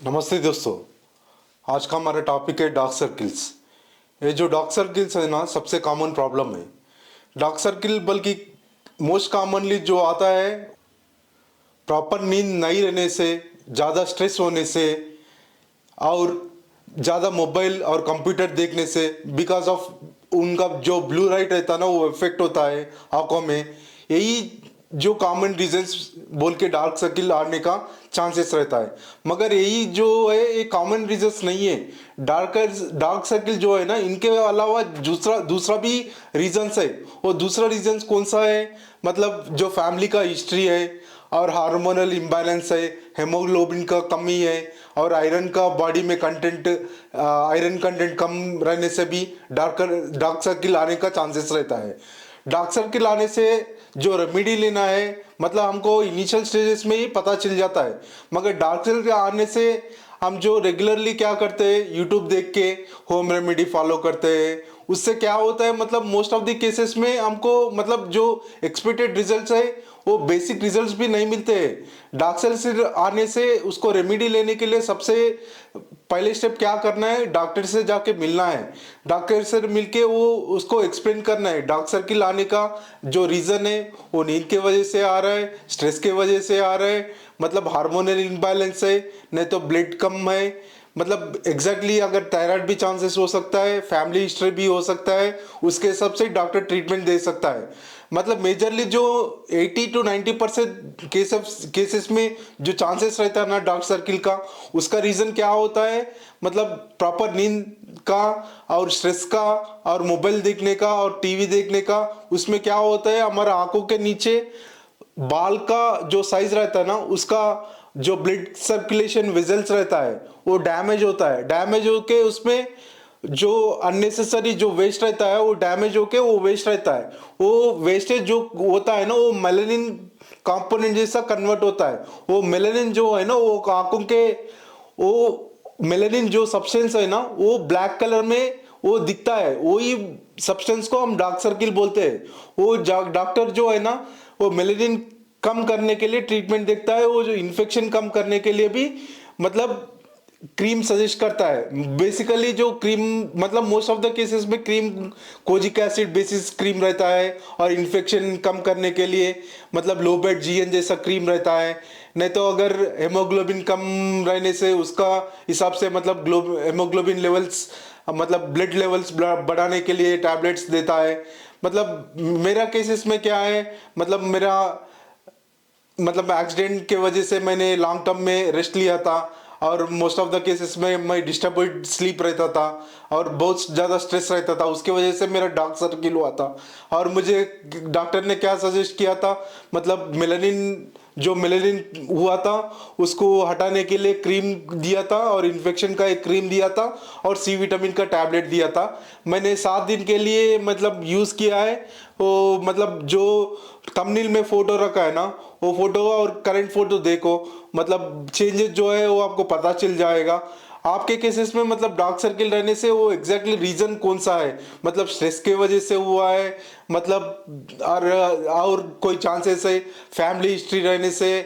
नमस्ते दोस्तों। आज का हमारा टॉपिक है डार्क सर्किल्स। ये जो डार्क सर्किल्स है ना, सबसे कॉमन प्रॉब्लम है डार्क सर्किल। बल्कि मोस्ट कॉमनली जो आता है प्रॉपर नींद नहीं रहने से, ज़्यादा स्ट्रेस होने से और ज़्यादा मोबाइल और कंप्यूटर देखने से, बिकॉज ऑफ उनका जो ब्लू लाइट रहता है ना, वो इफेक्ट होता है आंखों में। यही जो कॉमन रीजंस बोल के डार्क सर्किल आने का चांसेस रहता है। मगर यही जो है ये कॉमन रीजंस नहीं है। डार्क सर्किल जो है ना, इनके अलावा दूसरा दूसरा भी रीजंस है। वो दूसरा रीजंस कौन सा है? मतलब जो फैमिली का हिस्ट्री है और हार्मोनल इम्बैलेंस है, हेमोग्लोबिन का कमी है और आयरन का बॉडी में कंटेंट, आयरन कंटेंट कम रहने से भी डार्क सर्किल आने का चांसेस रहता है। डार्क सर्किल आने से जो रेमेडी लेना है, मतलब हमको इनिशियल स्टेजेस में ही पता चल जाता है। मगर डार्क सर्किल आने से हम जो रेगुलरली क्या करते हैं, यूट्यूब देख के होम रेमेडी फॉलो करते हैं, उससे क्या होता है, मतलब मोस्ट ऑफ द केसेस में हमको मतलब जो एक्सपेक्टेड रिजल्ट्स है वो बेसिक रिजल्ट्स भी नहीं मिलते हैं। डार्क सर्किल आने से उसको रेमेडी लेने के लिए सबसे पहले स्टेप क्या करना है, डॉक्टर से जाके मिलना है। डॉक्टर से मिलके वो उसको एक्सप्लेन करना है डार्क सर्किल आने का जो रीज़न है, वो नींद के वजह से आ रहा है, स्ट्रेस के वजह से आ रहा है, मतलब हार्मोनल इम्बैलेंस है, नहीं तो ब्लड कम है। मतलब एग्जैक्टली अगर थायराइड भी चांसेस हो सकता है, फैमिली हिस्ट्री भी हो सकता है, उसके हिसाब से डॉक्टर ट्रीटमेंट दे सकता है। मतलब मेजरली जो 80 to 90% केसेस में जो चांसेस रहता है ना डार्क सर्किल का, उसका रीज़न क्या होता है, मतलब प्रॉपर नींद का और स्ट्रेस का और मोबाइल देखने का और टीवी देखने का। उसमें क्या होता है, हमारा आंखों के नीचे बाल का जो साइज रहता है ना, उसका जो ब्लड सर्कुलेशन वेजल्स रहता है वो डैमेज होता है। डैमेज होके उसमें जो अननेसेसरी जो वेस्ट रहता है वो डैमेज होके वो वेस्ट रहता है। वो वेस्टेज जो होता है ना, वो मेलानिन कंपोनेंट जैसा कन्वर्ट होता है। वो मेलानिन जो है ना, वो आंखों के वो मेलानिन जो सब्सटेंस है ना, वो ब्लैक कलर में वो दिखता है। वही सब्सटेंस को हम डार्क सर्किल बोलते हैं। वो डॉक्टर जो है ना, वो मेलानिन कम करने के लिए ट्रीटमेंट देखता है। वो जो इन्फेक्शन कम करने के लिए भी मतलब क्रीम सजेस्ट करता है। बेसिकली जो क्रीम, मतलब मोस्ट ऑफ द केसेस में cream kojic acid basis cream रहता है और इन्फेक्शन कम करने के लिए मतलब लो बेट जीएन जैसा क्रीम रहता है। नहीं तो अगर हेमोग्लोबिन कम रहने से उसका हिसाब से मतलब हेमोग्लोबिन लेवल्स, मतलब ब्लड लेवल्स बढ़ाने के लिए टैबलेट्स देता है। मतलब मेरा केसेस में क्या है, मतलब मेरा मतलब एक्सीडेंट के वजह से मैंने लॉन्ग टर्म में रेस्ट लिया था और मोस्ट ऑफ द केसेस में मैं डिस्टर्ब्ड स्लीप रहता था और बहुत ज़्यादा स्ट्रेस रहता था। उसके वजह से मेरा डार्क सर्किल हुआ था। और मुझे डॉक्टर ने क्या सजेस्ट किया था, मतलब मेलानिन, जो मेलानिन हुआ था उसको हटाने के लिए क्रीम दिया था और इन्फेक्शन का एक क्रीम दिया था और सी विटामिन का टैबलेट दिया था। मैंने 7 दिन के लिए मतलब यूज़ किया है। वो मतलब जो थंबनेल में फोटो रखा है ना, वो फोटो और करंट फोटो देखो, मतलब चेंजेस जो है वो आपको पता चल जाएगा। आपके केसेस में मतलब डार्क सर्किल रहने से वो एग्जैक्टली रीजन कौन सा है, मतलब स्ट्रेस के वजह से हुआ है, मतलब और कोई चांसेस है फैमिली हिस्ट्री रहने से,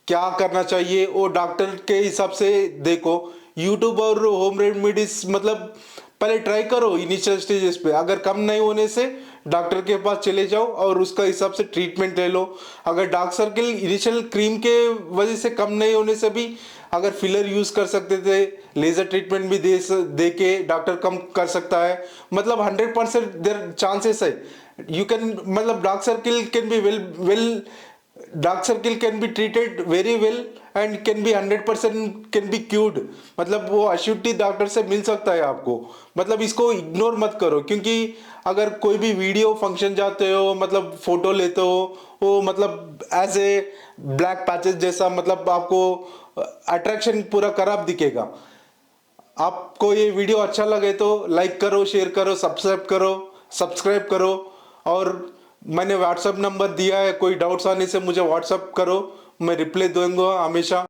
क्या करना चाहिए वो डॉक्टर के हिसाब से देखो। यूट्यूब और होम रेमेडीज मतलब पहले ट्राई करो इनिशियल स्टेजेस पे। अगर कम नहीं होने से डॉक्टर के पास चले जाओ और उसका हिसाब से ट्रीटमेंट ले लो। अगर डार्क सर्किल इनिशियल क्रीम के वजह से कम नहीं होने से भी अगर फिलर यूज कर सकते थे, लेजर ट्रीटमेंट भी दे के डॉक्टर कम कर सकता है। मतलब 100% देर चांसेस है यू कैन, मतलब dark circle can be treated very well and can be 100% can be cured. मतलब वो अश्योरिटी डॉक्टर से मिल सकता है आपको। मतलब इसको इग्नोर मत करो, क्योंकि अगर कोई भी वीडियो फंक्शन जाते हो, मतलब फोटो लेते हो, वो मतलब एज ए ब्लैक पैचेस जैसा मतलब आपको अट्रैक्शन पूरा खराब दिखेगा। आपको ये वीडियो अच्छा लगे तो लाइक करो, शेयर करो, सब्सक्राइब करो। और मैंने व्हाट्सएप नंबर दिया है, कोई डाउट्स आने से मुझे व्हाट्सएप करो, मैं रिप्लाई दूंगा हमेशा।